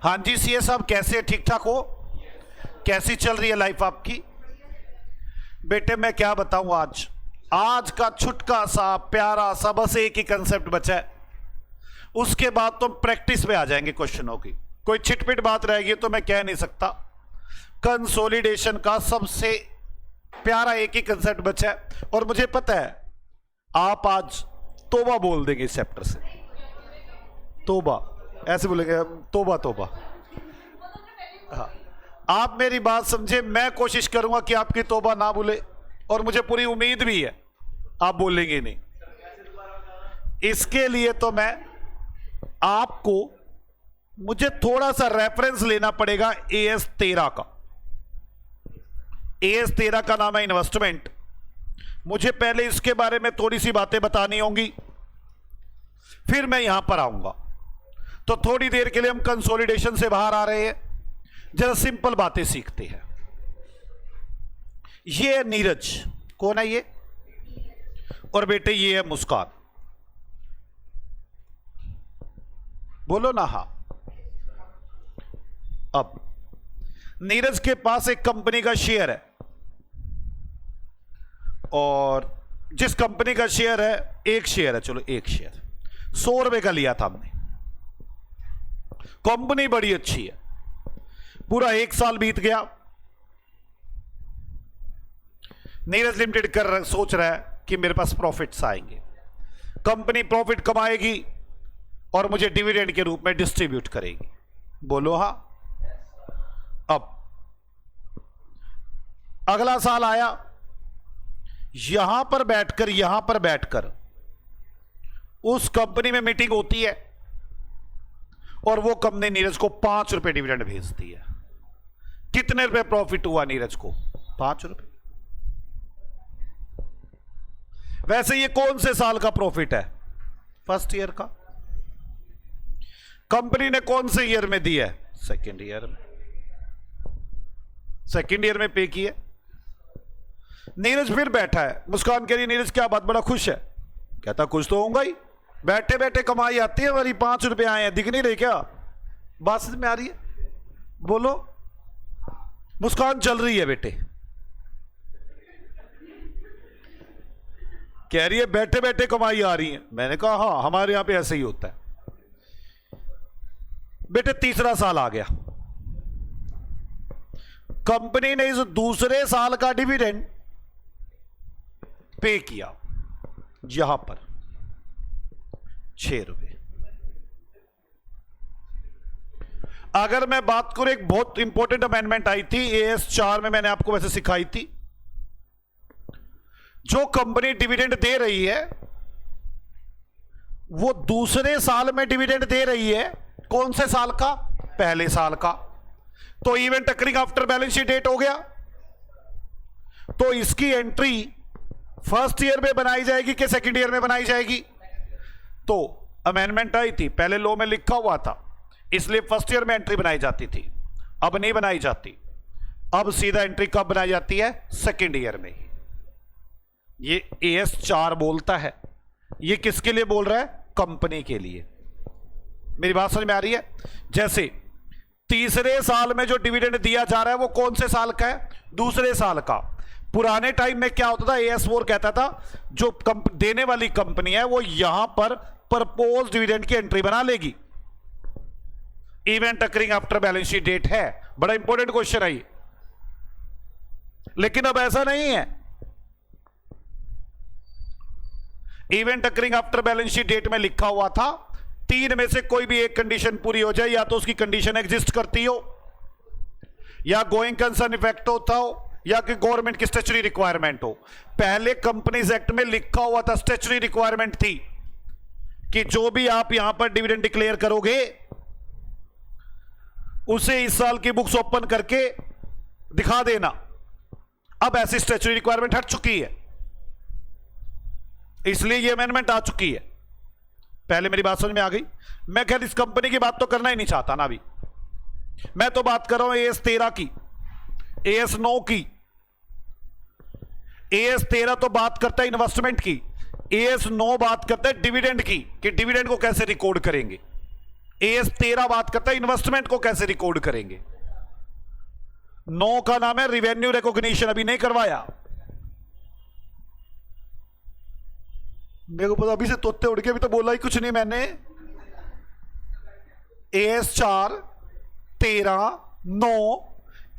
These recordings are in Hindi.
हाँ जी सीए साहब, कैसे? ठीक ठाक हो? कैसी चल रही है लाइफ आपकी? बेटे मैं क्या बताऊं, आज का छुटका सा प्यारा सा बस एक ही कंसेप्ट बचा है, उसके बाद तो प्रैक्टिस में आ जाएंगे क्वेश्चनों की। कोई छिटपिट बात रहेगी तो मैं कह नहीं सकता। कंसोलिडेशन का सबसे प्यारा एक ही कंसेप्ट बचा है, और मुझे पता है आप आज तोबा बोल देंगे इस चैप्टर से। तोबा ऐसे बोलेंगे, तोबा तोबा। हाँ, आप मेरी बात समझे, मैं कोशिश करूंगा कि आपकी तोबा ना बोले, और मुझे पूरी उम्मीद भी है आप बोलेंगे नहीं। इसके लिए तो मैं आपको, मुझे थोड़ा सा रेफरेंस लेना पड़ेगा AS 13 का। AS 13 का नाम है इन्वेस्टमेंट। मुझे पहले इसके बारे में थोड़ी सी बातें बतानी होंगी, फिर मैं यहां पर आऊंगा। तो थोड़ी देर के लिए हम कंसोलिडेशन से बाहर आ रहे हैं, जरा सिंपल बातें सीखते हैं। ये है नीरज, कौन है ये? और बेटे ये है मुस्कान। बोलो ना हाँ। अब नीरज के पास एक कंपनी का शेयर है, और जिस कंपनी का शेयर है, एक शेयर है, चलो एक शेयर 100 रुपए का लिया था हमने। कंपनी बड़ी अच्छी है, पूरा 1 साल बीत गया। नीरज लिमिटेड सोच रहा है कि मेरे पास प्रॉफिट्स आएंगे, कंपनी प्रॉफिट कमाएगी और मुझे डिविडेंड के रूप में डिस्ट्रीब्यूट करेगी। बोलो हाँ। अब अगला साल आया, यहां पर बैठकर उस कंपनी में मीटिंग होती है, और वो कंपनी नीरज को 5 रुपए डिविडेंड भेजती है। कितने रुपए प्रॉफिट हुआ नीरज को? 5 रुपए। वैसे ये कौन से साल का प्रॉफिट है? फर्स्ट ईयर का। कंपनी ने कौन से ईयर में दी है? सेकेंड ईयर में। सेकेंड ईयर में पे किया। नीरज फिर बैठा है, मुस्कान कह रही नीरज क्या बात, बड़ा खुश है? कहता खुश तो होऊंगा ही, बैठे बैठे कमाई आती है हमारी, 5 रुपए आए हैं, दिख नहीं रहे क्या? बात समझ में आ रही है? बोलो। मुस्कान चल रही है बेटे, कह रही है बैठे बैठे कमाई आ रही है। मैंने कहा हाँ, हमारे यहां पे ऐसे ही होता है। बेटे तीसरा साल आ गया, कंपनी ने इस दूसरे साल का डिविडेंड पे किया, यहां पर 6 रुपए। अगर मैं बात करूं, एक बहुत इंपॉर्टेंट अमेंडमेंट आई थी AS 4 में, मैंने आपको वैसे सिखाई थी। जो कंपनी डिविडेंड दे रही है वो दूसरे साल में डिविडेंड दे रही है। कौन से साल का? पहले साल का। तो event occurring after balance sheet date हो गया, तो इसकी एंट्री फर्स्ट ईयर में बनाई जाएगी कि सेकंड ईयर में बनाई जाएगी? तो अमेंडमेंट आई थी, पहले लॉ में लिखा हुआ था, इसलिए फर्स्ट ईयर में एंट्री बनाई जाती थी, अब नहीं बनाई जाती। अब सीधा एंट्री कब बनाई जाती है? सेकंड ईयर में ही। ये AS 4 बोलता है, ये किसके लिए बोल रहा है? कंपनी के लिए। मेरी बात समझ में आ रही है? जैसे तीसरे साल में जो डिविडेंड दिया जा रहा है वो कौन से साल का है? दूसरे साल का। पुराने टाइम में क्या होता था, AS 4 कहता था जो देने वाली कंपनी है वो यहां पर प्रपोज डिविडेंड की एंट्री बना लेगी। Event occurring after balance sheet date है, बड़ा इंपॉर्टेंट क्वेश्चन है ये। लेकिन अब ऐसा नहीं है। Event occurring after balance sheet date में लिखा हुआ था 3 में से कोई भी एक कंडीशन पूरी हो जाए, या तो उसकी कंडीशन एग्जिस्ट करती हो, या गोइंग कंसर्न इफेक्ट होता हो, या कि गवर्नमेंट की स्टैच्यूटरी रिक्वायरमेंट हो। पहले कंपनीज एक्ट में लिखा हुआ था, स्टैच्यूटरी रिक्वायरमेंट थी कि जो भी आप यहां पर डिविडेंड डिक्लेयर करोगे उसे इस साल की बुक्स ओपन करके दिखा देना। अब ऐसी स्टैच्यूटरी रिक्वायरमेंट हट चुकी है, इसलिए ये अमेंडमेंट आ चुकी है। पहले मेरी बात समझ में आ गई? मैं खैर इस कंपनी की बात तो करना ही नहीं चाहता ना अभी, मैं तो बात कर रहा हूं AS 13 की, AS 9 की। AS 13 तो बात करता है इन्वेस्टमेंट की, AS 9 बात करता है डिविडेंड की, कि डिविडेंड को कैसे रिकॉर्ड करेंगे। AS 13 बात करता है इन्वेस्टमेंट को कैसे रिकॉर्ड करेंगे। 9 का नाम है रिवेन्यू रिकॉग्निशन, अभी नहीं करवाया। मेरे को पता अभी से तोते उड़ के, अभी तो बोला ही कुछ नहीं मैंने। AS 4 13 9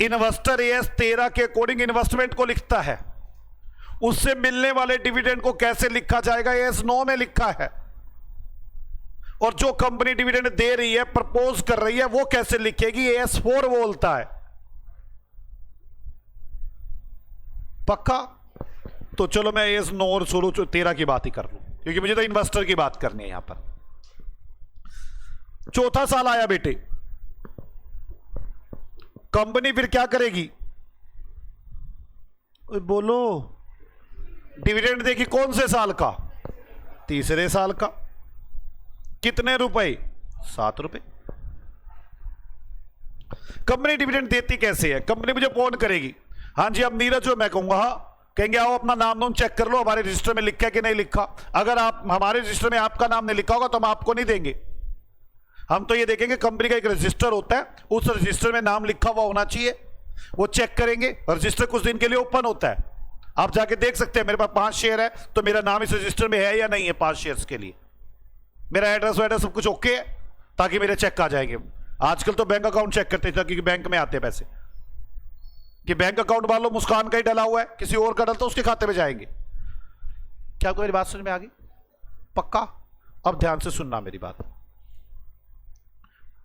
इन्वेस्टर AS 13 के अकॉर्डिंग इन्वेस्टमेंट को लिखता है, उससे मिलने वाले डिविडेंड को कैसे लिखा जाएगा, AS 9 में लिखा है। और जो कंपनी डिविडेंड दे रही है, प्रपोज कर रही है, वो कैसे लिखेगी, AS 4 बोलता है। पक्का? तो चलो मैं AS 9 और 16 13 की बात ही कर लूं, क्योंकि मुझे तो इन्वेस्टर की बात करनी है यहां पर। चौथा साल आया बेटे, कंपनी फिर क्या करेगी, बोलो, डिविडेंड देगी कौन से साल का, तीसरे साल का। कितने रुपए, 7 रुपए। कंपनी डिविडेंड देती कैसे है, कंपनी मुझे फोन करेगी, हाँ जी अब नीरज हो, मैं कहूंगा हाँ, कहेंगे आओ अपना नाम नोम चेक कर लो, हमारे रजिस्टर में लिखा है कि नहीं लिखा। अगर आप हमारे रजिस्टर में आपका नाम नहीं लिखा होगा तो हम आपको नहीं देंगे। हम तो ये देखेंगे कंपनी का एक रजिस्टर होता है, उस रजिस्टर में नाम लिखा हुआ होना चाहिए, वो चेक करेंगे। रजिस्टर कुछ दिन के लिए ओपन होता है, आप जाके देख सकते हैं मेरे पास 5 शेयर है तो मेरा नाम इस रजिस्टर में है या नहीं है 5 शेयर्स के लिए, मेरा एड्रेस वैड्रेस सब कुछ ओके है, ताकि मेरे चेक आ जाएंगे। आजकल तो बैंक अकाउंट चेक करते थे, क्योंकि बैंक में आते पैसे, कि बैंक अकाउंट मान लो मुस्कान का ही डला हुआ है, किसी और का डलता उसके खाते में जाएंगे। क्या आपको मेरी बात समझ में आ गई? पक्का? अब ध्यान से सुनना मेरी बात।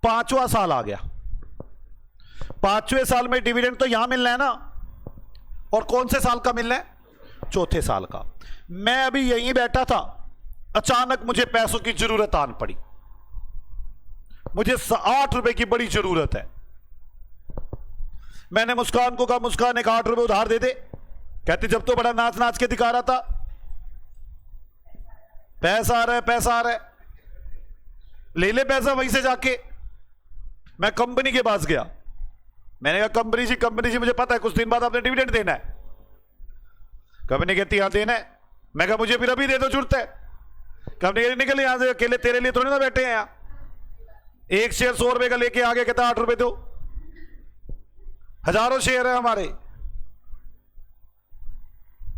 5वां साल आ गया, 5वें साल में डिविडेंड तो यहां मिलना है ना, और कौन से साल का मिलना है, चौथे साल का। मैं अभी यहीं बैठा था, अचानक मुझे पैसों की जरूरत आन पड़ी, मुझे 8 रुपए की बड़ी जरूरत है। मैंने मुस्कान को कहा, मुस्कान एक 8 रुपए उधार दे दे। कहती जब तो बड़ा नाच नाच के दिखा रहा था, पैसा आ रहा है पैसा आ रहा है, ले ले पैसा वहीं से जाके। मैं कंपनी के पास गया, मैंने कहा कंपनी जी मुझे पता है कुछ दिन बाद आपने डिविडेंड देना है। कंपनी कहती हाँ देना है। मैं कहा मुझे फिर अभी दे दो, जरूरत है। कंपनी कहती निकल यहां से, अकेले तेरे लिए थोड़ी ना बैठे हैं यहां, एक शेयर 100 रुपए का लेके आगे, कहता 8 रुपए दो, हजारों शेयर है हमारे,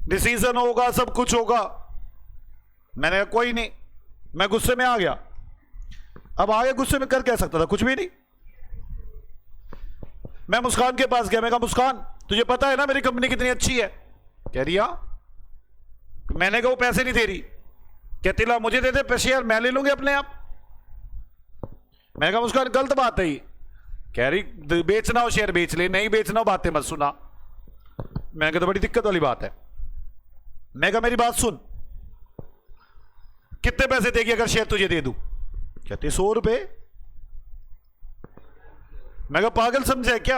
डिसीजन होगा सब कुछ होगा। मैंने कहा कोई नहीं, मैं गुस्से में आ गया। अब आगे गुस्से में कर क्या सकता था, कुछ भी नहीं। मैं मुस्कान के पास गया, मैं कहा मुस्कान तुझे पता है ना मेरी कंपनी कितनी अच्छी है? कह रही हाँ। मैंने कहा वो पैसे नहीं दे रही। कहती ला मुझे दे दे शेयर, मैं ले लूंगी अपने आप। मैंने कहा मुस्कान गलत बात है ये। कह रही बेचना हो शेयर बेच ले, नहीं बेचना हो बातें मत सुना। मैंने कहा तो बड़ी दिक्कत वाली बात है। मैं कहा मेरी बात सुन, कितने पैसे देगी अगर शेयर तुझे दे दूं? कहती 100 रुपए। मैं कहा पागल समझे क्या,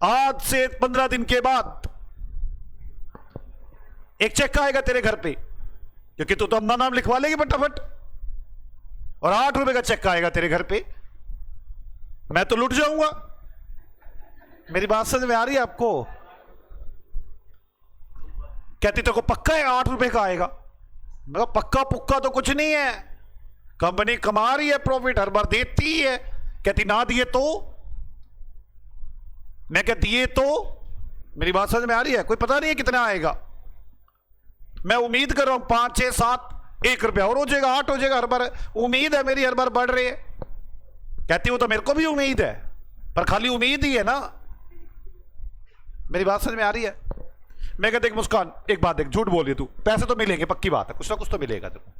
आज से 15 दिन के बाद एक चेक आएगा तेरे घर पे, क्योंकि तू तो अपना नाम लिखवा लेगी फटाफट, और 8 रुपए का चेक आएगा तेरे घर पे, मैं तो लुट जाऊंगा। मेरी बात समझ में आ रही है आपको? कहती तो को पक्का है 8 रुपए का आएगा? मैं कहा पक्का पुक्का तो कुछ नहीं है, कंपनी कमा रही है प्रॉफिट, हर बार देती ही है। कहती ना दिए तो? मैं कह दिए तो? मेरी बात समझ में आ रही है? कोई पता नहीं है कितना आएगा, मैं उम्मीद कर रहा हूं 5 6 7 1 रुपया और हो जाएगा, 8 हो जाएगा, हर बार उम्मीद है मेरी, हर बार बढ़ रही है। कहती वो तो मेरे को भी उम्मीद है, पर खाली उम्मीद ही है ना। मेरी बात समझ में आ रही है? मैं कहते मुस्कान एक बात देख, झूठ बोल रही तू, पैसे तो मिलेंगे पक्की बात है, कुछ ना कुछ तो मिलेगा तेरे को।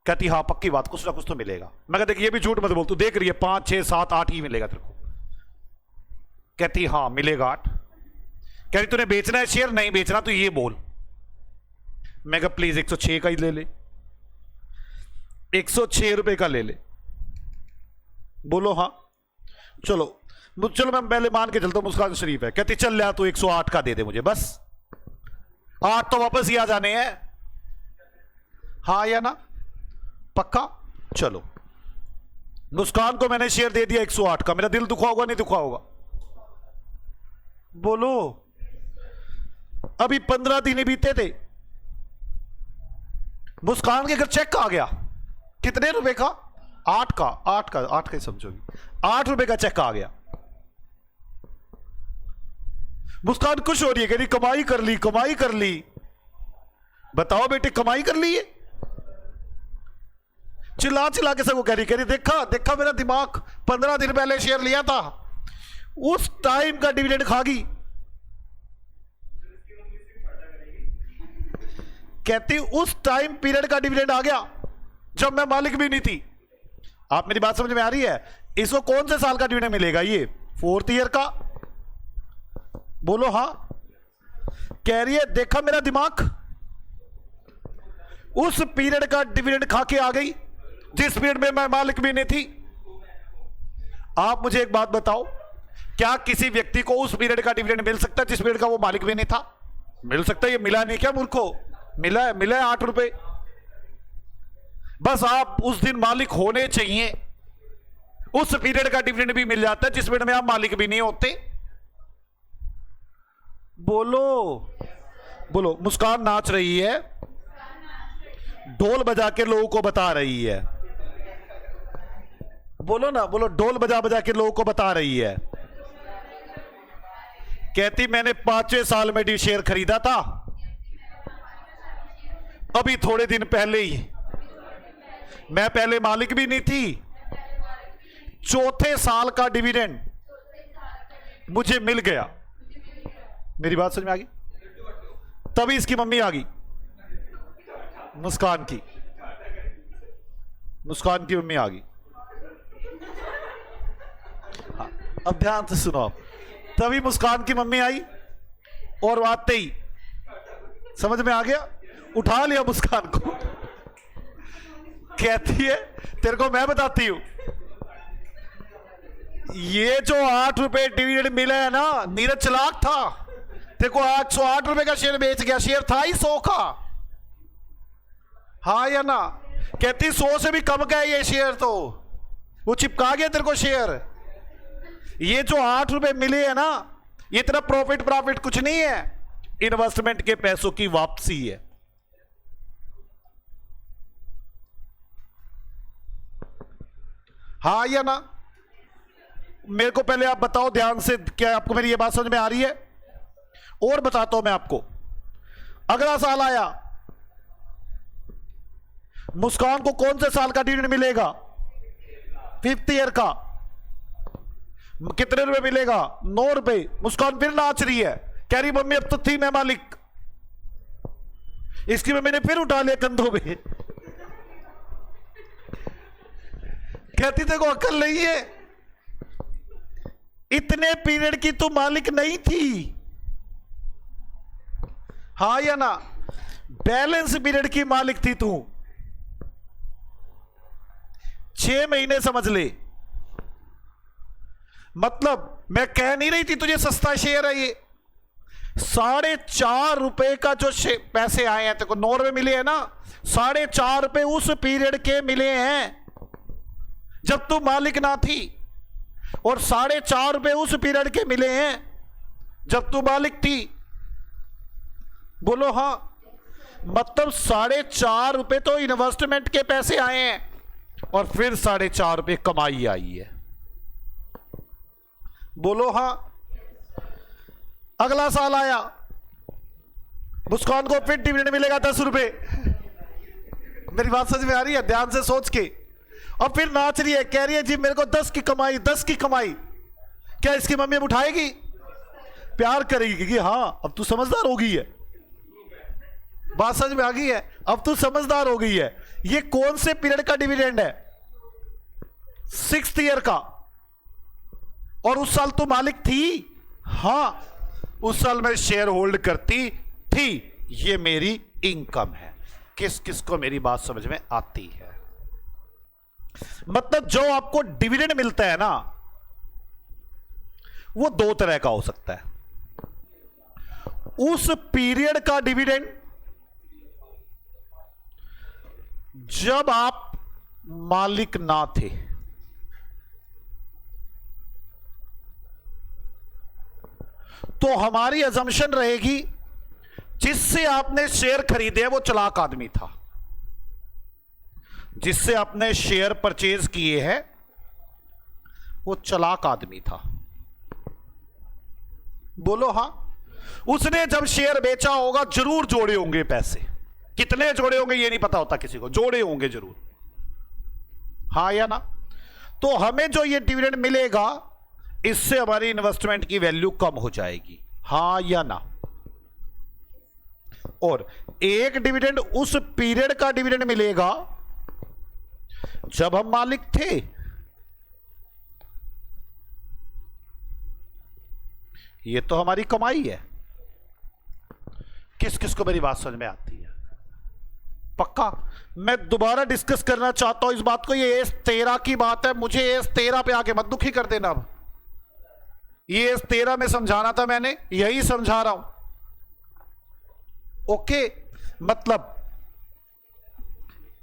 कहती हाँ पक्की बात, कुछ ना कुछ तो मिलेगा। मैं कहते ये भी झूठ मत बोल, तू देख रही है 5 6 7 8 ही मिलेगा तेरे को। कहती हाँ मिलेगा 8। कह रही तूने बेचना है शेयर? नहीं बेचना, तू ये बोल। मैं कहा प्लीज 106 का ही ले ले, 106 रुपए का ले ले। बोलो हाँ। चलो मैं पहले मान के चलता हूं मुस्कान शरीफ है। कहती चल लिया तू 108 का दे दे मुझे, बस 8 तो वापस ही आ जाने हैं, हाँ या ना? पक्का? चलो मुस्कान को मैंने शेयर दे दिया 108 का, मेरा दिल दुखा होगा नहीं दुखा होगा? बोलो। अभी 15 दिन ही बीते थे, मुस्कान के घर चेक आ गया, कितने रुपए का? 8 का ही समझोगी। 8 रुपए का चेक आ गया। मुस्कान खुश हो रही है, कह रही कमाई कर ली, कमाई कर ली। बताओ बेटे, कमाई कर ली है? चिल्ला चिल्ला के सबको कह रही देखा देखा मेरा दिमाग, 15 दिन पहले शेयर लिया था, उस टाइम का डिविडेंड खा गई। कहती उस टाइम पीरियड का डिविडेंड आ गया जब मैं मालिक भी नहीं थी। आप मेरी बात समझ में आ रही है? इसको कौन से साल का डिविडेंड मिलेगा? ये 4th ईयर का। बोलो हाँ। कह रही है देखा मेरा दिमाग, उस पीरियड का डिविडेंड खा के आ गई जिस पीरियड में मैं मालिक भी नहीं थी। आप मुझे एक बात बताओ, क्या किसी व्यक्ति को उस पीरियड का डिविडेंड मिल सकता है जिस पीरियड का वो मालिक भी नहीं था? मिल सकता है। ये मिला नहीं क्या मूर्खो? मिला है 8 रुपए। बस आप उस दिन मालिक होने चाहिए, उस पीरियड का डिविडेंड भी मिल जाता है जिस पीरियड में आप मालिक भी नहीं होते। बोलो बोलो। मुस्कान नाच रही है, ढोल बजा के लोगों को बता रही है। बोलो ना, बोलो। ढोल बजा बजा के लोगों को बता रही है। कहती मैंने 5वें साल में डी शेयर खरीदा था, अभी थोड़े दिन पहले ही। मैं पहले मालिक भी नहीं थी। 4थे साल का डिविडेंड मुझे मिल गया। मेरी बात समझ में आ गई? तभी इसकी मम्मी आ गई, मुस्कान की मम्मी आ गई। हाँ, अब ध्यान से सुनो आप। तभी मुस्कान की मम्मी आई और आते ही समझ में आ गया, उठा लिया मुस्कान को। कहती है तेरे को मैं बताती हूं, ये जो 8 रुपए डिविडेंड मिला है ना, नीरज चालाक था। तेरे को 108 रुपए का शेयर बेच गया, शेयर था ही 100 का। हाँ या ना? कहती 100 से भी कम का है ये शेयर, तो वो चिपका गया तेरे को शेयर। ये जो 8 रुपए मिले है ना, ये तेरा प्रॉफिट कुछ नहीं है, इन्वेस्टमेंट के पैसों की वापसी है। हाँ या ना? मेरे को पहले आप बताओ ध्यान से, क्या आपको मेरी ये बात समझ में आ रही है? और बताता हूं मैं आपको। अगला साल आया, मुस्कान को कौन से साल का डिविडेंड मिलेगा? 5th ईयर का। कितने रुपए मिलेगा? 9 रुपए। मुस्कान फिर नाच रही है, कह रही मम्मी अब तो थी मैं मालिक। इसकी मम्मी ने फिर उठा लिया कंधों पे। कहती देखो अक्ल नहीं है, इतने पीरियड की तू मालिक नहीं थी। हाँ या ना? बैलेंस पीरियड की मालिक थी तू। 6 महीने समझ ले। मतलब मैं कह नहीं रही थी तुझे सस्ता शेयर है ये। 4.5 रुपए का जो पैसे आए हैं तेरे को, 9 रुपए मिले हैं ना, 4.5 रुपए उस पीरियड के मिले हैं जब तू मालिक ना थी, और 4.5 रुपए उस पीरियड के मिले हैं जब तू मालिक थी। बोलो हाँ। मतलब 4.5 रुपए तो इन्वेस्टमेंट के पैसे आए हैं और फिर 4.5 रुपए कमाई आई है। बोलो हाँ। अगला साल आया, मुस्कान को फिर डिविडेंड मिलेगा 10 रुपए। मेरी बात समझ में आ रही है? ध्यान से सोच के। और फिर नाच रही है, कह रही है जी मेरे को 10 की कमाई, 10 की कमाई। क्या इसकी मम्मी उठाएगी? प्यार करेगी कि हाँ अब तू समझदार हो गई है। बात समझ में आ गई है? अब तू समझदार हो गई है। ये कौन से पीरियड का डिविडेंड है? 6th ईयर का। और उस साल तू मालिक थी? हाँ, उस साल मैं शेयर होल्ड करती थी। ये मेरी इनकम है। किस किस को मेरी बात समझ में आती है? मतलब जो आपको डिविडेंड मिलता है ना, वो 2 तरह का हो सकता है। उस पीरियड का डिविडेंड जब आप मालिक ना थे, तो हमारी अजम्पशन रहेगी जिससे आपने शेयर खरीदे वो चालाक आदमी था। जिससे आपने शेयर परचेज किए हैं वो चालाक आदमी था। बोलो हां। उसने जब शेयर बेचा होगा जरूर जोड़े होंगे पैसे, कितने जोड़े होंगे ये नहीं पता होता किसी को, जोड़े होंगे जरूर, हां या ना। तो हमें जो ये डिविडेंड मिलेगा इससे हमारी इन्वेस्टमेंट की वैल्यू कम हो जाएगी, हां या ना। और एक डिविडेंड उस पीरियड का डिविडेंड मिलेगा जब हम मालिक थे। ये तो हमारी कमाई है। किस किस को मेरी बात समझ में आती है? पक्का मैं दोबारा डिस्कस करना चाहता हूं इस बात को। ये एस13 की बात है, मुझे एस13 पे आके मत दुखी कर देना। अब ये एस13 में समझाना था मैंने, यही समझा रहा हूं। ओके, मतलब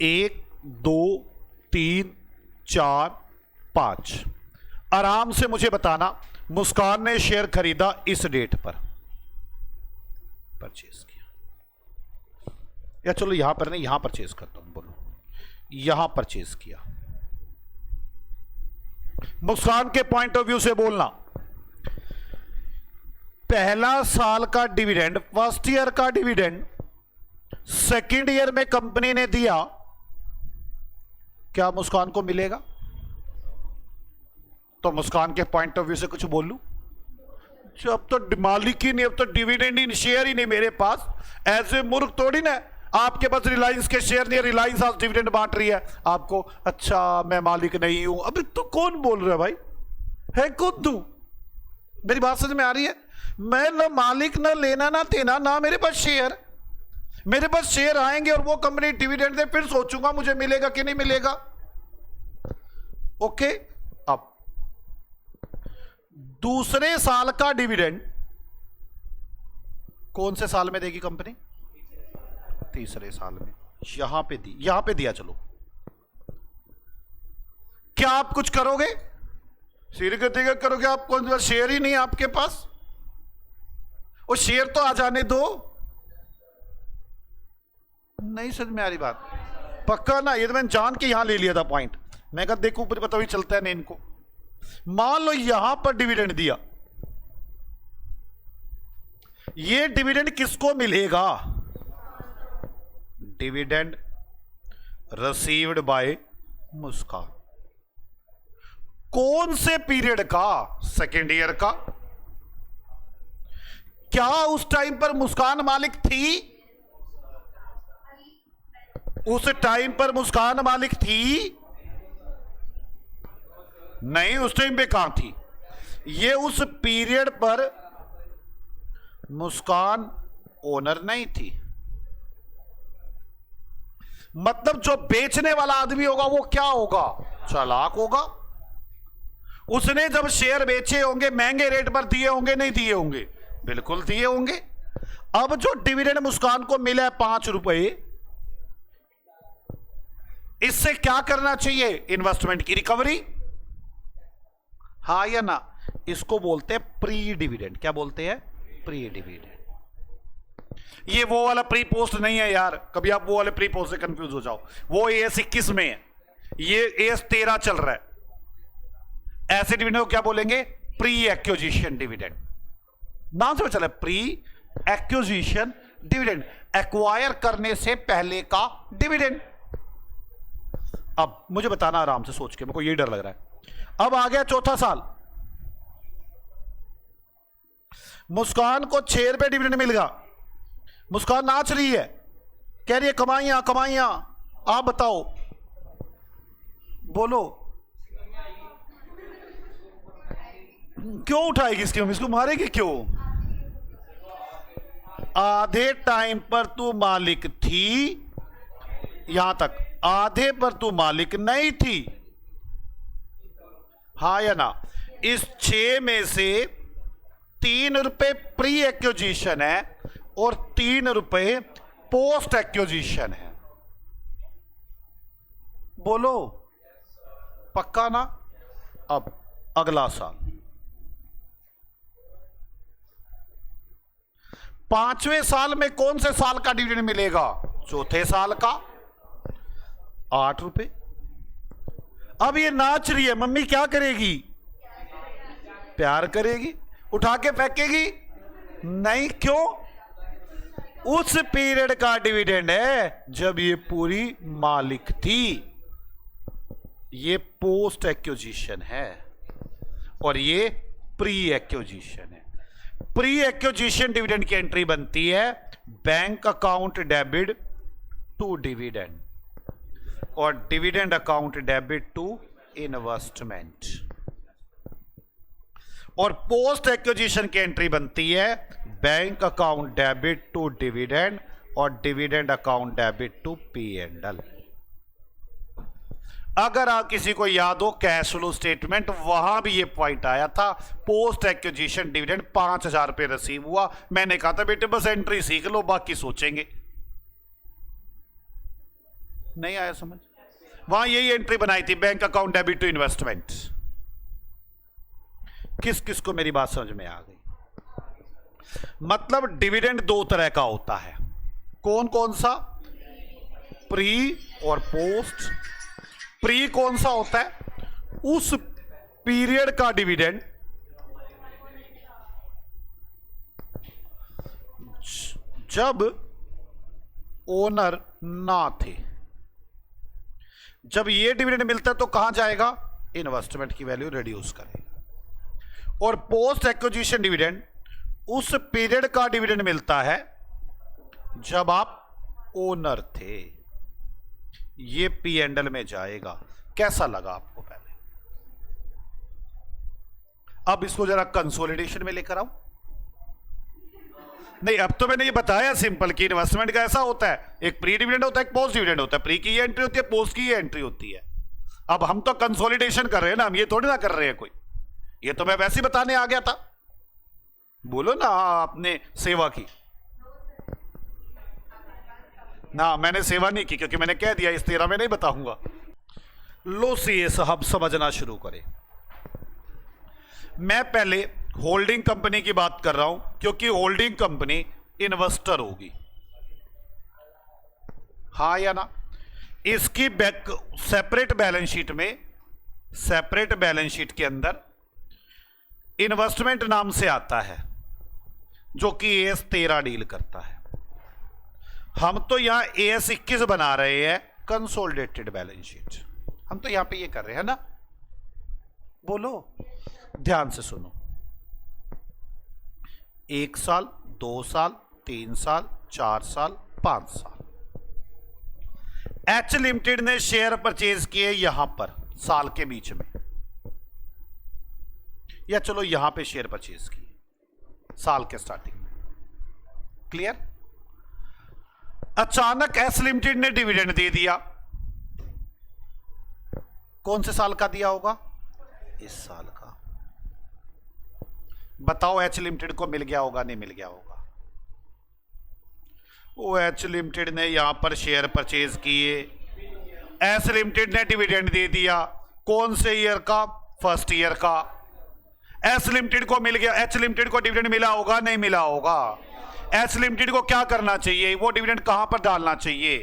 1 2 3 4 5 आराम से मुझे बताना मुस्कान ने शेयर खरीदा इस डेट पर, परचेज किया, या चलो यहां पर नहीं, यहां परचेज करता हूं, बोलो यहां परचेज किया। मुस्कान के पॉइंट ऑफ व्यू से बोलना, पहला साल का डिविडेंड, फर्स्ट ईयर का डिविडेंड सेकेंड ईयर में कंपनी ने दिया, क्या मुस्कान को मिलेगा? तो मुस्कान के पॉइंट ऑफ व्यू से कुछ बोलूं? अब तो मालिक ही नहीं, अब तो डिविडेंड ही शेयर ही नहीं मेरे पास। ऐसे मूर्ख थोड़ी ना, आपके पास रिलायंस के शेयर नहीं है, रिलायंस आज डिविडेंड बांट रही है आपको, अच्छा मैं मालिक नहीं हूं। अभी तो कौन बोल रहा है भाई, है कौन तू? मेरी बात समझ में आ रही है? मैं ना मालिक, ना लेना ना देना, ना मेरे पास शेयर। मेरे पास शेयर आएंगे और वो कंपनी डिविडेंड दे, फिर सोचूंगा मुझे मिलेगा कि नहीं मिलेगा। ओके, अब दूसरे साल का डिविडेंड कौन से साल में देगी कंपनी? तीसरे साल में। यहां पे दी, यहां पे दिया, चलो क्या आप कुछ करोगे? सिर गति करोगे आप? कौन सा शेयर ही नहीं आपके पास? वो शेयर तो आ जाने दो। नहीं समझ में आ रही बात? पक्का ना? ये तो मैंने जान के यहां ले लिया था पॉइंट। मैं कहा देखो ऊपर पता भी चलता है नहीं इनको। मान लो यहां पर डिविडेंड दिया, ये डिविडेंड किसको मिलेगा? डिविडेंड रिसीव्ड बाय मुस्कान। कौन से पीरियड का? सेकेंड ईयर का। क्या उस टाइम पर मुस्कान मालिक थी? उस टाइम पर मुस्कान मालिक थी? नहीं, उस टाइम पे कहां थी। ये उस पीरियड पर मुस्कान ओनर नहीं थी। मतलब जो बेचने वाला आदमी होगा वो क्या होगा? चालाक होगा। उसने जब शेयर बेचे होंगे महंगे रेट पर दिए होंगे, नहीं दिए होंगे? बिल्कुल दिए होंगे। अब जो डिविडेंड मुस्कान को मिला है 5 रुपए, इससे क्या करना चाहिए? इन्वेस्टमेंट की रिकवरी, हाँ या ना? इसको बोलते हैं प्री डिविडेंड। क्या बोलते हैं? Pre dividend. ये वो वाला प्री पोस्ट नहीं है यार, कभी आप वो वाले प्री पोस्ट से कंफ्यूज हो जाओ। वो AS21 में है, ये AS13 चल रहा है। ऐसे डिविडेंड को क्या बोलेंगे? Pre acquisition dividend. नाम से चला, प्री एक्विजिशन डिविडेंड, एक्वायर करने से पहले का डिविडेंड। अब मुझे बताना आराम से सोच के, मेरे को ये डर लग रहा है। अब आ गया चौथा साल, मुस्कान को 6 रुपए डिविडेंड मिल गया। मुस्कान नाच रही है, कह रही है कमाइयां कमाइयां। आप बताओ, बोलो क्यों उठाएगी स्कीम? इसको मारेगी क्यों? आधे टाइम पर तू मालिक थी, यहां तक, आधे पर तू मालिक नहीं थी, हाँ या ना? इस 6 में से 3 रुपए प्री एक्विजिशन है और 3 रुपए पोस्ट एक्विजिशन है। बोलो पक्का ना? अब अगला साल, 5वें साल में कौन से साल का डिविडेंड मिलेगा? चौथे साल का। ₹8। अब ये नाच रही है, मम्मी क्या करेगी? प्यार करेगी। उठा के फेंकेगी? नहीं। क्यों? उस पीरियड का डिविडेंड है जब ये पूरी मालिक थी। ये पोस्ट एक्विजिशन है और ये प्री एक्विजिशन है। प्री एक्विजिशन डिविडेंड की एंट्री बनती है bank account debit to dividend और dividend account debit to investment. और पोस्ट एक्विजिशन की एंट्री बनती है bank account debit to dividend और dividend account debit to P&L। अगर आप किसी को याद हो कैश फ्लो स्टेटमेंट, वहां भी ये पॉइंट आया था। पोस्ट एक्विजिशन डिविडेंड ₹5000 रिसीव हुआ। मैंने कहा था बेटे बस एंट्री सीख लो, बाकी सोचेंगे। नहीं आया समझ? वहां यही एंट्री बनाई थी, bank account debit to investment. किस किस को मेरी बात समझ में आ गई? मतलब डिविडेंड दो तरह का होता है। कौन कौन सा? प्री और पोस्ट। प्री कौन सा होता है? उस पीरियड का डिविडेंड जब ओनर ना थे। जब ये डिविडेंड मिलता है तो कहां जाएगा? इन्वेस्टमेंट की वैल्यू रिड्यूस करेगा। और पोस्ट एक्विजिशन डिविडेंड उस पीरियड का डिविडेंड मिलता है जब आप ओनर थे। ये P&L में जाएगा। कैसा लगा आपको पहले? अब इसको जरा कंसोलिडेशन में लेकर आओ। नहीं, अब तो मैंने ये बताया सिंपल कि इन्वेस्टमेंट का ऐसा होता है, एक प्री डिविडेंड होता है, एक पोस्ट डिविडेंड होता है। प्री की ये एंट्री होती है, पोस्ट की ये एंट्री होती है। अब हम तो कंसोलिडेशन कर रहे हैं ना, हम ये थोड़ी ना कर रहे हैं कोई। ये तो मैं वैसे ही बताने आ गया था। बोलो ना आपने सेवा की ना? मैंने सेवा नहीं की क्योंकि मैंने कह दिया इस 13 में नहीं बताऊंगा। लो सीए साहब समझना शुरू करें। मैं पहले होल्डिंग कंपनी की बात कर रहा हूं क्योंकि होल्डिंग कंपनी इन्वेस्टर होगी। हाँ या ना? इसकी सेपरेट बैलेंस शीट में, सेपरेट बैलेंस शीट के अंदर इन्वेस्टमेंट नाम से आता है जो कि AS 13 डील करता है। हम तो यहां AS 21 बना रहे हैं, कंसोलिडेटेड बैलेंस शीट। हम तो यहां पे ये कर रहे हैं ना। बोलो, ध्यान से सुनो। 1 साल, 2 साल, 3 साल, 4 साल, 5 साल। H लिमिटेड ने शेयर परचेज किए यहां पर साल के बीच में, या चलो यहां पे शेयर परचेज किए साल के स्टार्टिंग में। क्लियर? अचानक एस लिमिटेड ने डिविडेंड दे दिया। कौन से साल का दिया होगा? इस साल का। बताओ एच लिमिटेड को मिल गया होगा, नहीं मिल गया होगा? वो एच लिमिटेड ने यहां पर शेयर परचेज किए, एस लिमिटेड ने डिविडेंड दे दिया। कौन से ईयर का? फर्स्ट ईयर का। एस लिमिटेड को मिल गया, एच लिमिटेड को डिविडेंड मिला होगा, नहीं मिला होगा? एच लिमिटेड को क्या करना चाहिए? वो डिविडेंड कहां पर डालना चाहिए?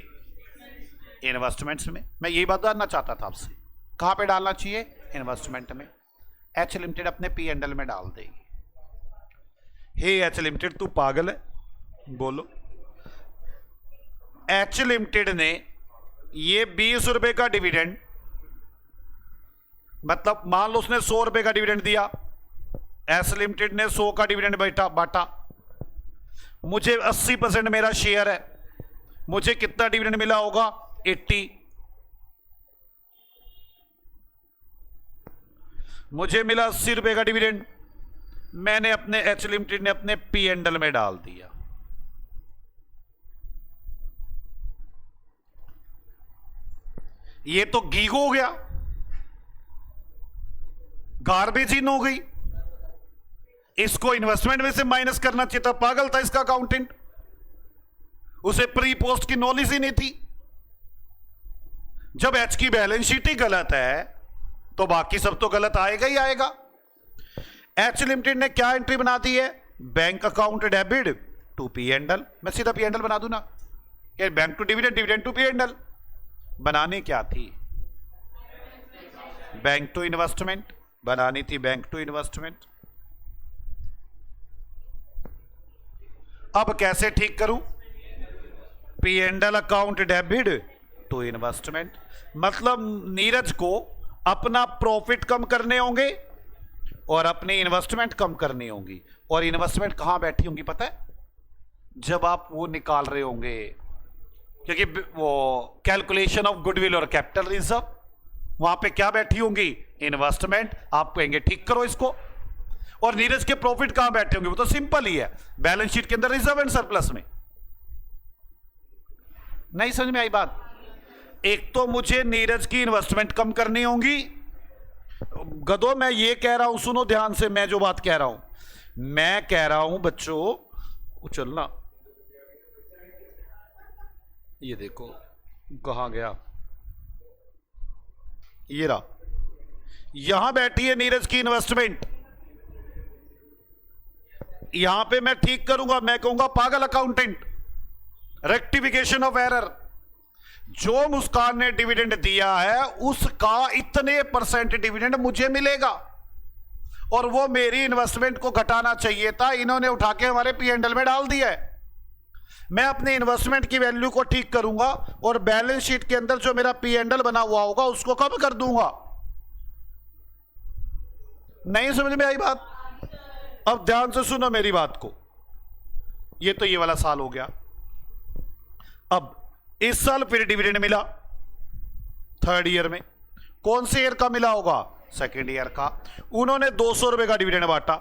इन्वेस्टमेंट्स में। मैं यही बात जानना चाहता था आपसे, कहां पे डालना चाहिए? इन्वेस्टमेंट में। एच लिमिटेड अपने P&L में डाल देगी। हे एच लिमिटेड तू पागल है? बोलो। एच लिमिटेड ने ये 20 रुपए का डिविडेंड, मतलब मान लो उसने 100 रुपए का डिविडेंड दिया, एस लिमिटेड ने 100 का डिविडेंड बांटा। मुझे 80% मेरा शेयर है, मुझे कितना डिविडेंड मिला होगा? 80। मुझे मिला 80 रुपए का डिविडेंड, मैंने अपने एच लिमिटेड ने अपने P&L में डाल दिया। ये तो गीग हो गया, गार्बेज इन हो गई। इसको इन्वेस्टमेंट में से माइनस करना चाहिए था। पागल था इसका अकाउंटेंट, उसे प्री पोस्ट की नॉलेज ही नहीं थी। जब एच की बैलेंस शीट ही गलत है तो बाकी सब तो गलत आएगा ही आएगा। एच लिमिटेड ने क्या एंट्री बना दी है? Bank account debit to P&L। मैं सीधा P&L बना दूं ना, bank to dividend, dividend to P&L। बनानी क्या थी? बैंक टू इन्वेस्टमेंट बनानी थी, बैंक टू इन्वेस्टमेंट। अब कैसे ठीक करूं? P and L account debit to investment, मतलब नीरज को अपना प्रॉफिट कम करने होंगे और अपनी इन्वेस्टमेंट कम करनी होंगी। और इन्वेस्टमेंट कहां बैठी होंगी पता है? जब आप वो निकाल रहे होंगे, क्योंकि वो कैलकुलेशन ऑफ गुडविल और कैपिटल रिजर्व, वहां पे क्या बैठी होंगी? इन्वेस्टमेंट। आप कहेंगे ठीक करो इसको। और नीरज के प्रॉफिट कहां बैठे होंगे? वो तो सिंपल ही है, बैलेंस शीट के अंदर रिजर्व एंड सरप्लस में। नहीं समझ में आई बात? एक तो मुझे नीरज की इन्वेस्टमेंट कम करनी होगी। गधो मैं ये कह रहा हूं, सुनो ध्यान से मैं जो बात कह रहा हूं। मैं कह रहा हूं बच्चों, चलना, ये देखो कहां गया, ये रहा, यहां बैठी है नीरज की इन्वेस्टमेंट। यहां पे मैं ठीक करूंगा, मैं कहूंगा पागल अकाउंटेंट, रेक्टिफिकेशन ऑफ एरर। जो मुस्कान ने डिविडेंड दिया है उसका इतने परसेंट डिविडेंड मुझे मिलेगा और वो मेरी इन्वेस्टमेंट को घटाना चाहिए था, इन्होंने उठा के हमारे पी एंड एल में डाल दिया है। मैं अपनी इन्वेस्टमेंट की वैल्यू को ठीक करूंगा और बैलेंस शीट के अंदर जो मेरा पी एंड एल बना हुआ होगा उसको कम कर दूंगा। नहीं समझ में आई बात? अब ध्यान से सुनो मेरी बात को। ये तो ये वाला साल हो गया। अब इस साल फिर डिविडेंड मिला थर्ड ईयर में। कौन से ईयर का मिला होगा? सेकेंड ईयर का। उन्होंने 200 रुपए का डिविडेंड बांटा,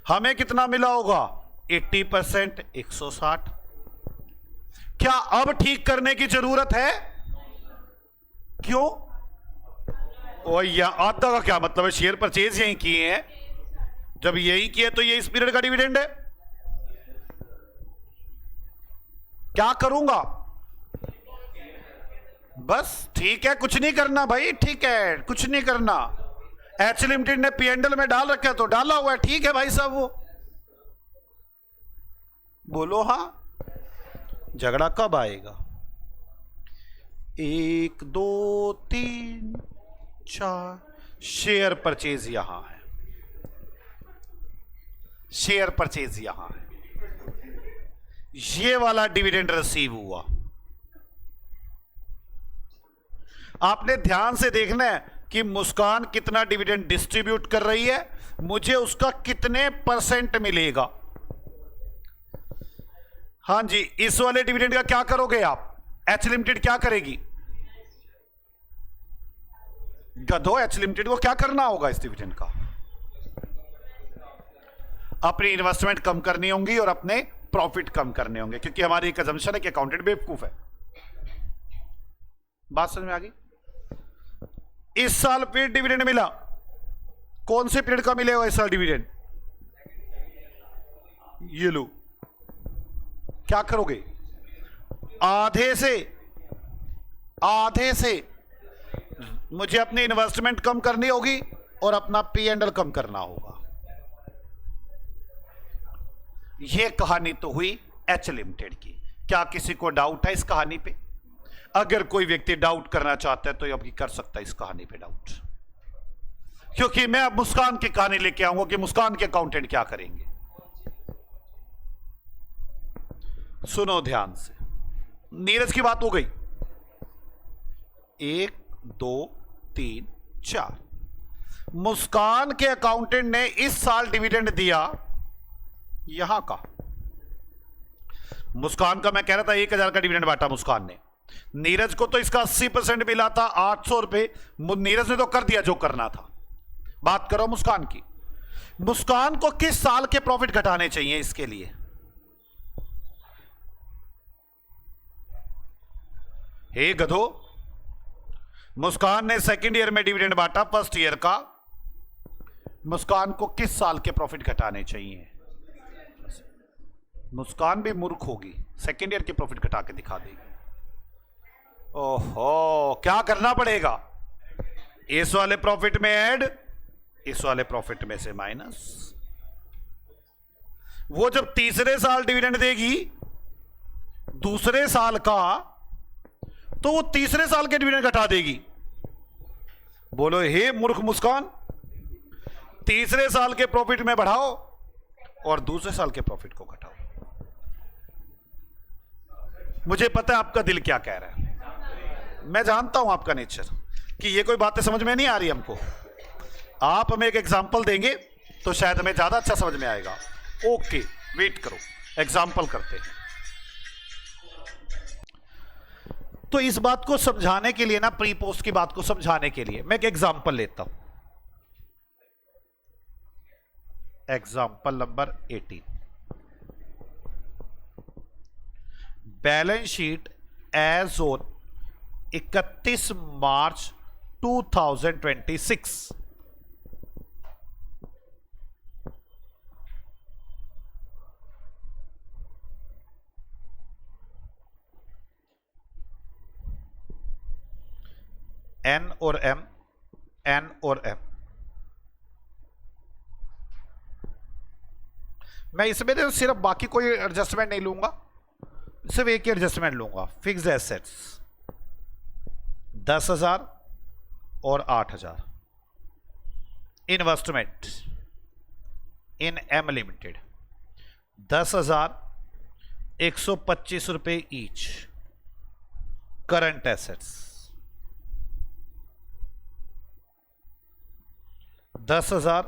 हमें कितना मिला होगा? 80%, 160। क्या अब ठीक करने की जरूरत है? क्यों? और या आधा का क्या मतलब है? शेयर परचेज यही किए हैं, जब यही किए तो ये इस पीरियड का डिविडेंड है। क्या करूंगा? बस ठीक है, कुछ नहीं करना भाई, ठीक है कुछ नहीं करना। एच लिमिटेड ने पी एंड एल में डाल रखा है तो डाला हुआ है, ठीक है भाई साहब। वो बोलो हाँ। झगड़ा कब आएगा? 1 2 3 4 शेयर परचेज यहां है, शेयर परचेज यहां है। ये वाला डिविडेंड रिसीव हुआ। आपने ध्यान से देखना है कि मुस्कान कितना डिविडेंड डिस्ट्रीब्यूट कर रही है, मुझे उसका कितने परसेंट मिलेगा। हां जी, इस वाले डिविडेंड का क्या करोगे आप? एच लिमिटेड क्या करेगी? गधो, एच लिमिटेड को क्या करना होगा इस डिविडेंड का? अपनी इन्वेस्टमेंट कम करनी होंगी और अपने प्रॉफिट कम करने होंगे, क्योंकि हमारी एक अजम्पशन है कि अकाउंटेंट बेवकूफ है। बात समझ में आ गई? इस साल फिर डिविडेंड मिला। कौन से पीरियड का मिलेगा इस साल डिविडेंड? ये लो। क्या करोगे? आधे से मुझे अपनी इन्वेस्टमेंट कम करनी होगी और अपना पी एंड एल कम करना होगा। यह कहानी तो हुई एच लिमिटेड की। क्या किसी को डाउट है इस कहानी पे? अगर कोई व्यक्ति डाउट करना चाहता है तो अभी कर सकता है इस कहानी पे डाउट, क्योंकि मैं अब मुस्कान की कहानी लेके आऊंगा कि मुस्कान के अकाउंटेंट क्या करेंगे। सुनो ध्यान से। नीरज की बात हो गई। 1 2 3 4 मुस्कान के अकाउंटेंट ने इस साल डिविडेंड दिया यहां का। मुस्कान का मैं कह रहा था 1000 का डिविडेंड बांटा मुस्कान ने। नीरज को तो इसका 80% मिला था, 800 रुपए। नीरज ने तो कर दिया जो करना था। बात करो मुस्कान की। मुस्कान को किस साल के प्रॉफिट घटाने चाहिए इसके लिए? हे गधो, मुस्कान ने सेकेंड ईयर में डिविडेंड बांटा फर्स्ट ईयर का। मुस्कान को किस साल के प्रॉफिट घटाने चाहिए? मुस्कान भी मूर्ख होगी, सेकेंड ईयर के प्रॉफिट घटा के दिखा देगी। ओहो, क्या करना पड़ेगा? इस वाले प्रॉफिट में ऐड, इस वाले प्रॉफिट में से माइनस। वो जब तीसरे साल डिविडेंड देगी दूसरे साल का, तो वो तीसरे साल के डिविडेंड घटा देगी। बोलो हे मूर्ख मुस्कान, तीसरे साल के प्रॉफिट में बढ़ाओ और दूसरे साल के प्रॉफिट को घटाओ। मुझे पता है आपका दिल क्या कह रहा है, मैं जानता हूं आपका नेचर कि ये कोई बातें समझ में नहीं आ रही हमको। आप हमें एक एग्जांपल देंगे तो शायद हमें ज्यादा अच्छा समझ में आएगा। ओके वेट करो, एग्जांपल करते हैं। तो इस बात को समझाने के लिए ना, प्री पोस्ट की बात को समझाने के लिए मैं एक एग्जांपल लेता हूं। Example number 18, balance sheet as on 31 March 2026। N और एम, एन और एम। मैं इसमें तो सिर्फ बाकी कोई एडजस्टमेंट नहीं लूंगा, सिर्फ एक ही एडजस्टमेंट लूंगा। फिक्स्ड एसेट्स 10,000 और 8,000। इन्वेस्टमेंट इन एम लिमिटेड 10,000, 125 रुपए ईच। करंट एसेट्स 10,000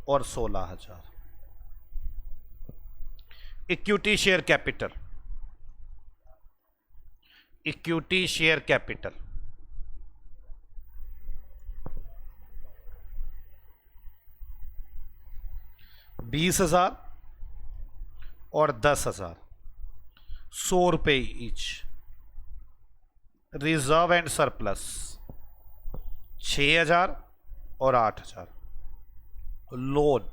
और 16,000। Equity share capital, equity share capital 20,000 और 10,000, 100 रुपए ईच। रिजर्व एंड सरप्लस 6,000 और 8,000। लोन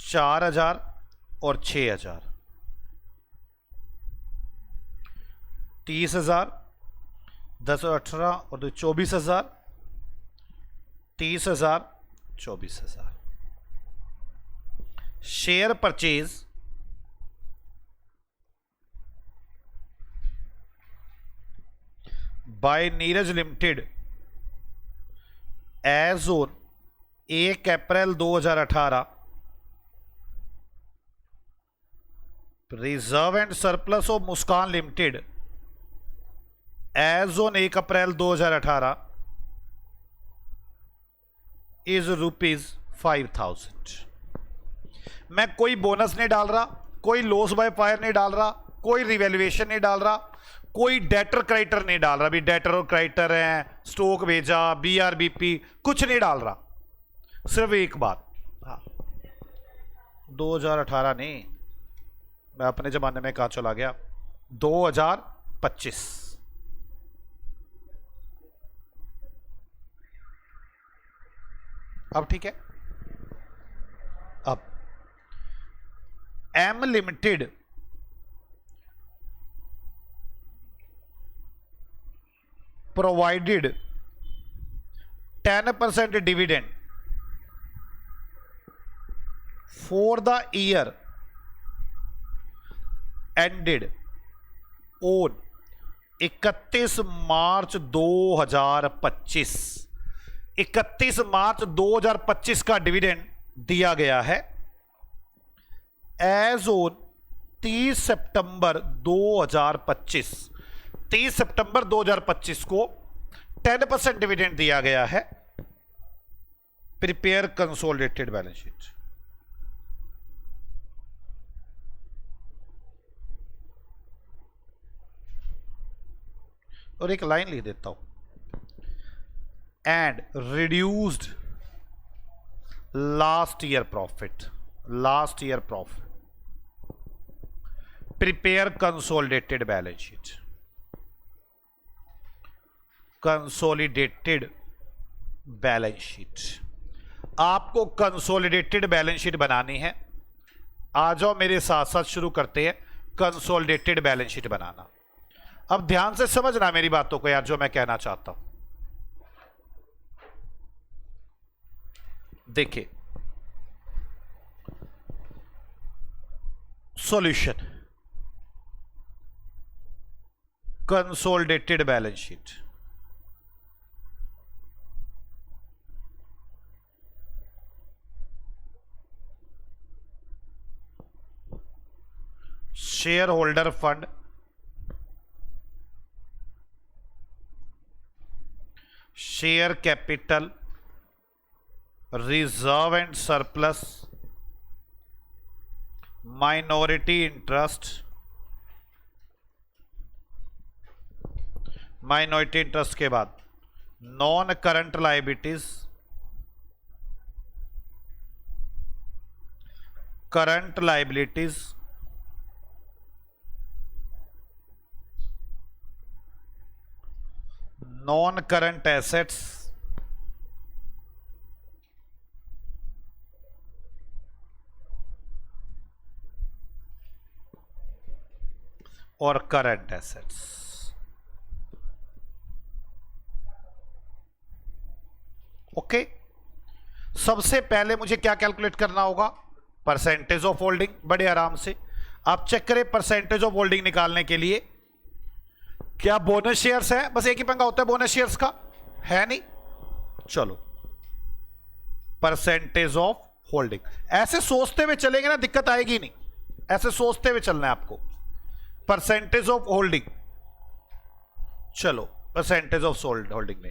4,000 और 6,000। 30,000, 10 और 18 और 2 24,000। 30,000, 24,000। Share purchase by Neeraj Limited as on 1 April 2018। Reserve and surplus of Muskan Limited as on 1 April 2018 is ₹5,000। मैं कोई बोनस नहीं डाल रहा, कोई लॉस बाय फायर नहीं डाल रहा, कोई रिवैल्यूएशन नहीं डाल रहा, कोई डेटर क्रेडिटर नहीं डाल रहा। भी डेटर और क्रेडिटर हैं, स्टॉक भेजा, BRBP, कुछ नहीं डाल रहा। सिर्फ एक बात, हाँ 2018 नहीं, मैं अपने जमाने में कहां चला गया, 2025। अब ठीक है। अब M Limited provided 10% dividend for the year ended on 31 March 2025। 31 March 2025 का डिविडेंड दिया गया है एज ऑन 30 सितंबर 2025। 30 सितंबर 2025 को 10% डिविडेंड दिया गया है। Prepare consolidated balance sheet. और एक लाइन लिख देता हूं, and reduced last year profit. Last year profit prepare consolidated balance sheet. Consolidated balance sheet, आपको कंसोलिडेटेड बैलेंस शीट बनानी है। आ जाओ मेरे साथ साथ शुरू करते हैं कंसोलिडेटेड बैलेंस शीट बनाना। अब ध्यान से समझना मेरी बातों को यार, जो मैं कहना चाहता हूं। देखिए solution, consolidated balance sheet, share holder fund, share capital, reserve and surplus, minority interest, minority interest के बाद non current liabilities, current liabilities, non current assets, और करंट एसेट्स। ओके, सबसे पहले मुझे क्या कैलकुलेट करना होगा? Percentage of holding. बड़े आराम से आप चेक करें, परसेंटेज ऑफ होल्डिंग निकालने के लिए क्या बोनस शेयर्स है? बस एक ही पंगा होता है बोनस शेयर्स का, है नहीं? चलो, परसेंटेज ऑफ होल्डिंग। ऐसे सोचते हुए चलेंगे ना, दिक्कत आएगी नहीं। ऐसे सोचते हुए चलना है आपको। परसेंटेज ऑफ होल्डिंग, चलो परसेंटेज ऑफ होल्डिंग में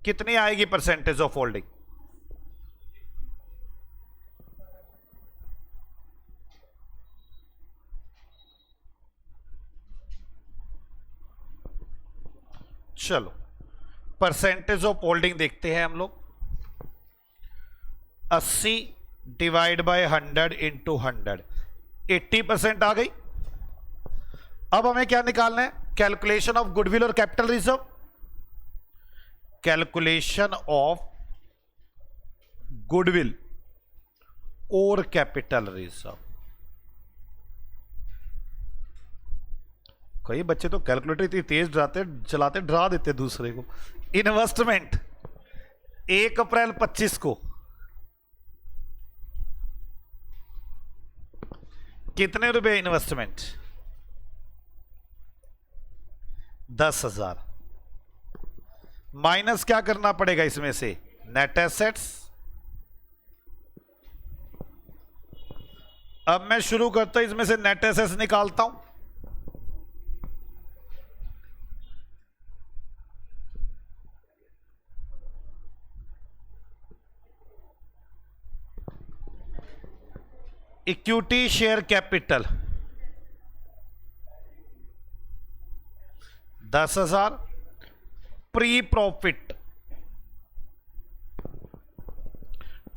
कितनी आएगी? परसेंटेज ऑफ होल्डिंग चलो परसेंटेज ऑफ होल्डिंग देखते हैं हम लोग। 80 डिवाइड बाय 100 इंटू 100, 80% आ गई। अब हमें क्या निकालना है? कैलकुलेशन ऑफ गुडविल और capital reserve. Calculation of goodwill और कैपिटल रिजर्व। कई बच्चे तो कैलकुलेटर इतनी तेज चलाते डरा देते दूसरे को। इन्वेस्टमेंट 1 अप्रैल 25 को कितने रुपए इन्वेस्टमेंट? 10,000। माइनस क्या करना पड़ेगा इसमें से? Net assets. अब मैं शुरू करता हूं, इसमें से नेट एसेट्स निकालता हूं। Equity share capital 10,000। Pre profit,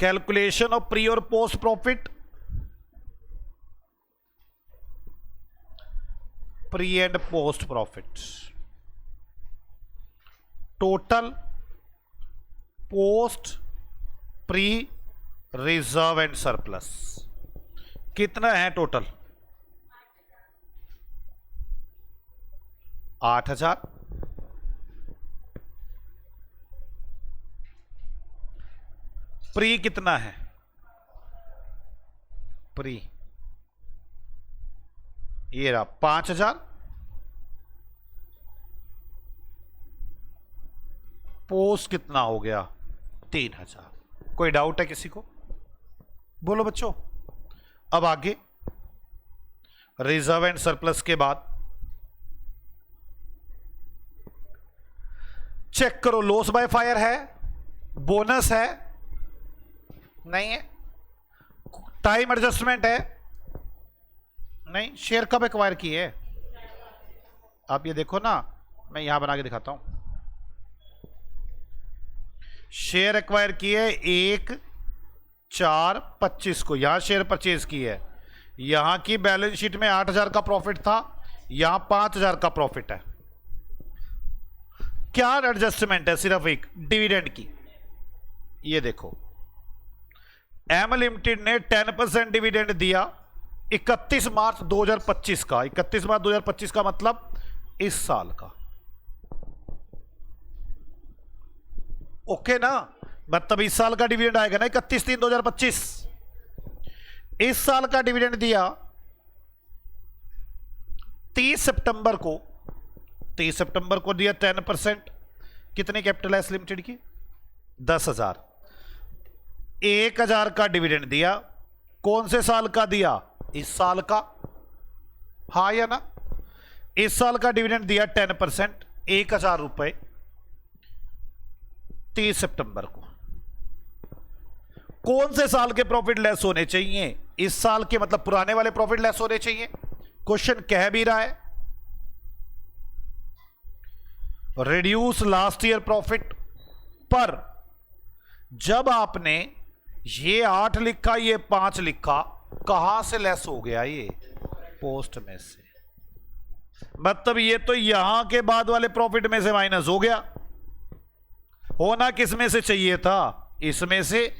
calculation of pre और post profit. Pre and post profit, total post pre reserve and surplus कितना है? टोटल 8,000। प्री कितना है? प्री ये रहा 5,000। पोस्ट कितना हो गया? 3,000। कोई डाउट है किसी को? बोलो बच्चों। अब आगे रिजर्व एंड सरप्लस के बाद चेक करो, लॉस बाय फायर है, बोनस है, नहीं है, टाइम एडजस्टमेंट है, नहीं। शेयर कब एक्वायर की है? आप ये देखो ना, मैं यहां बना के दिखाता हूं। शेयर एक्वायर की है 1/4/25 को, यहां शेयर परचेज की है। यहां की बैलेंस शीट में 8,000 का प्रॉफिट था, यहां 5,000 का प्रॉफिट है। क्या एडजस्टमेंट है? सिर्फ एक डिविडेंड की। ये देखो, एम लिमिटेड ने 10% डिविडेंड दिया 31 मार्च 2025 का। 31 मार्च 2025 का मतलब इस साल का। ओके ना? मतलब इस साल का डिविडेंड आएगा ना 31/3/2025। इस साल का डिविडेंड दिया 30 सितंबर को दिया 10%। कितनी कैपिटल है एस लिमिटेड की? 10,000। 1,000 का डिविडेंड दिया। कौन से साल का दिया? इस साल का। हाँ या ना? इस साल का डिविडेंड दिया 10%, 1,000 रुपए 30 सितंबर को। कौन से साल के प्रॉफिट लेस होने चाहिए? इस साल के, मतलब पुराने वाले प्रॉफिट लेस होने चाहिए। क्वेश्चन कह भी रहा है रिड्यूस लास्ट ईयर प्रॉफिट, पर जब आपने ये 8 लिखा, ये 5 लिखा, कहां से लेस हो गया? ये पोस्ट में से। मतलब ये तो यहां के बाद वाले प्रॉफिट में से माइनस हो गया। होना किस में से चाहिए था? इसमें से।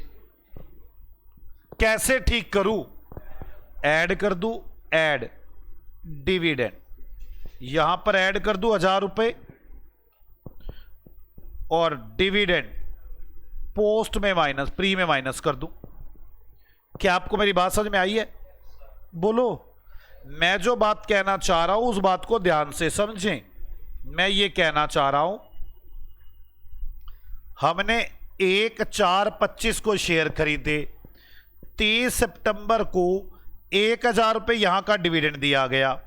कैसे ठीक करूं? ऐड कर दूं, ऐड डिविडेंड, यहां पर ऐड कर दूं 1,000 रुपए, और डिविडेंड पोस्ट में माइनस, प्री में माइनस कर दूं। क्या आपको मेरी बात समझ में आई है? बोलो। मैं जो बात कहना चाह रहा हूं उस बात को ध्यान से समझें। मैं ये कहना चाह रहा हूं, हमने 1/4/25 को शेयर खरीदे। 30 सितंबर को 1,000 रुपए यहां का डिविडेंड दिया गया।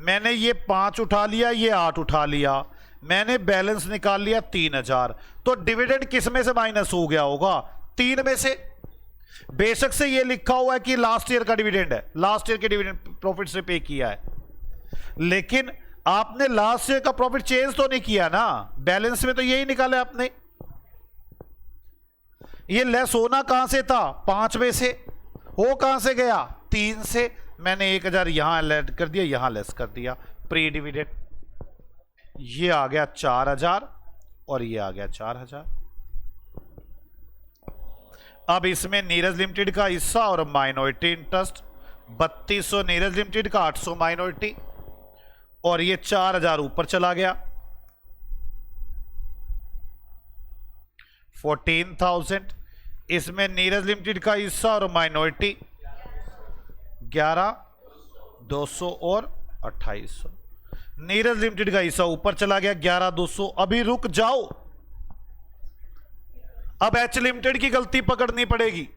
मैंने ये 5 उठा लिया, ये 8 उठा लिया, मैंने बैलेंस निकाल लिया 3,000। तो डिविडेंड किस में से माइनस हो गया होगा? 3 में से। बेशक से ये लिखा हुआ है कि लास्ट ईयर का डिविडेंड है, लास्ट ईयर के डिविडेंड प्रॉफिट से पे किया है, लेकिन आपने लास्ट ईयर का प्रॉफिट चेंज तो नहीं किया ना, बैलेंस में तो यही निकाला आपने। ये लेस होना कहां से था? 5 में से। हो कहां से गया? 3 से। मैंने 1,000 यहां ऐड कर दिया, यहां लेस कर दिया, प्री डिविडेंड। ये आ गया 4,000 और ये आ गया 4,000। अब इसमें नीरज लिमिटेड का हिस्सा और माइनॉरिटी इंटरेस्ट 3200 नीरज लिमिटेड का, 800 माइनॉरिटी, और ये 4,000 ऊपर चला गया। 14,000 इसमें नीरज लिमिटेड का हिस्सा और माइनॉरिटी 11,200 और 2,800। नीरज लिमिटेड का हिस्सा ऊपर चला गया 11,200। अभी रुक जाओ, अब एच लिमिटेड की गलती पकड़नी पड़ेगी।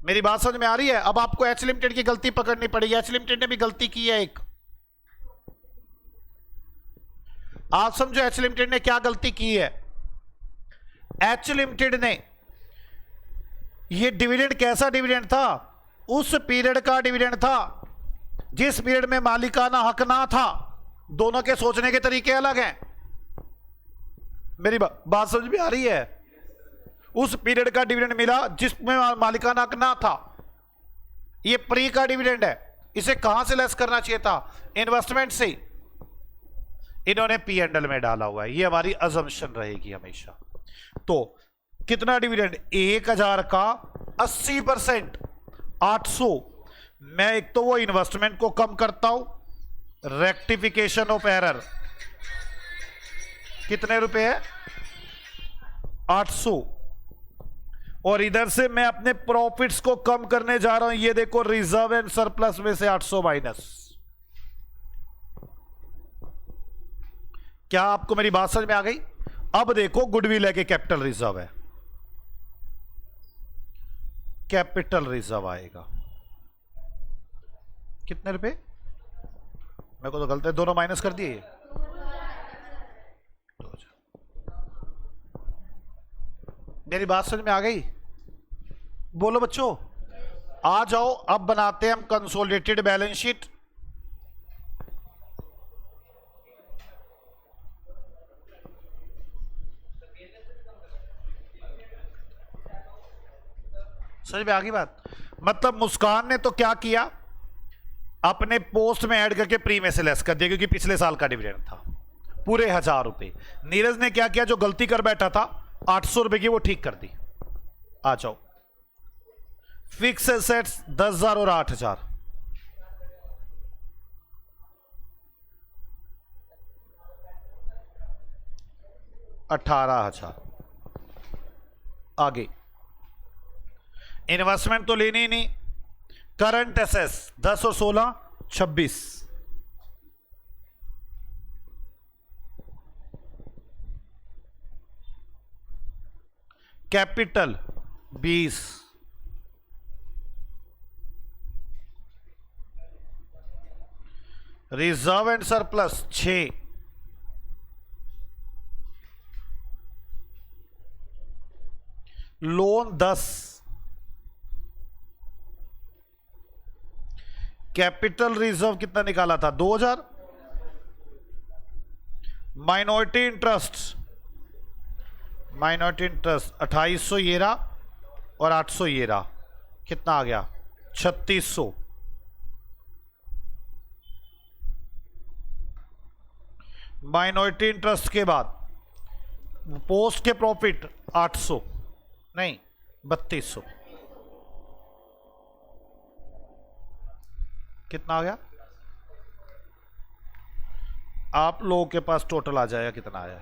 मेरी बात समझ में आ रही है? अब आपको एच लिमिटेड की गलती पकड़नी पड़ेगी। एच लिमिटेड ने भी गलती की है एक। आप समझो एच लिमिटेड ने क्या गलती की है। एच लिमिटेड ने ये डिविडेंड, कैसा डिविडेंड था? उस पीरियड का डिविडेंड था जिस पीरियड में मालिकाना हक ना था। दोनों के सोचने के तरीके अलग हैं। मेरी बात समझ में आ रही है? उस पीरियड का डिविडेंड मिला जिसमें मालिकाना हक ना था। ये प्री का डिविडेंड है। इसे कहां से लेस करना चाहिए था? इन्वेस्टमेंट से। इन्होंने P&L में डाला हुआ है। ये हमारी अजम्पशन रहेगी हमेशा। तो कितना डिविडेंड? 1,000 का 80%, 800। मैं एक तो वो इन्वेस्टमेंट को कम करता हूं, रेक्टिफिकेशन ऑफ एरर कितने रुपए है? 800। और इधर से मैं अपने प्रॉफिट्स को कम करने जा रहा हूं। ये देखो, रिजर्व एंड सरप्लस में से 800 माइनस। क्या आपको मेरी बात समझ में आ गई? अब देखो, गुडविल है कि कैपिटल रिजर्व है। कैपिटल रिजर्व आएगा कितने रुपए? मेरे को तो गलत है, दोनों माइनस कर दिए। मेरी बात समझ में आ गई? बोलो बच्चों, आ जाओ। अब बनाते हैं हम कंसोलिडेटेड बैलेंस शीट। समझ में आ गई बात? मतलब मुस्कान ने तो क्या किया, अपने पोस्ट में ऐड करके प्री में से लेस कर दिया, क्योंकि पिछले साल का डिविडेंड था पूरे 1,000 रुपए। नीरज ने क्या किया, जो गलती कर बैठा था 800 रुपए की, वो ठीक कर दी। आ जाओ। फिक्स एसेट्स 10,000 और 8,000। $18,000। आगे इन्वेस्टमेंट तो लेनी ही नहीं। करंट एसेट्स 10 और 16 26, capital 20, reserve and surplus 6, loan 10, capital reserve कितना निकाला था 2000, माइनॉरिटी इंटरेस्ट 2800 ये रहा और 800 ये रहा, कितना आ गया 3600। माइनॉरिटी इंटरेस्ट के बाद पोस्ट के प्रॉफिट 800 नहीं 3200, कितना आ गया आप लोगों के पास टोटल आ जाएगा, कितना आया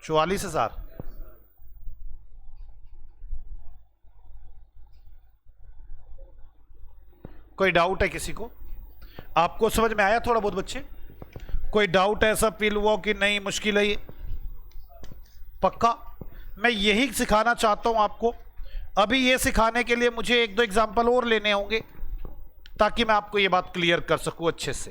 44,000। कोई डाउट है किसी को? आपको समझ में आया थोड़ा बहुत बच्चे? कोई डाउट ऐसा फील हुआ कि नहीं मुश्किल है ये? पक्का मैं यही सिखाना चाहता हूं आपको। अभी ये सिखाने के लिए मुझे 1-2 एग्जांपल और लेने होंगे ताकि मैं आपको ये बात क्लियर कर सकूं अच्छे से।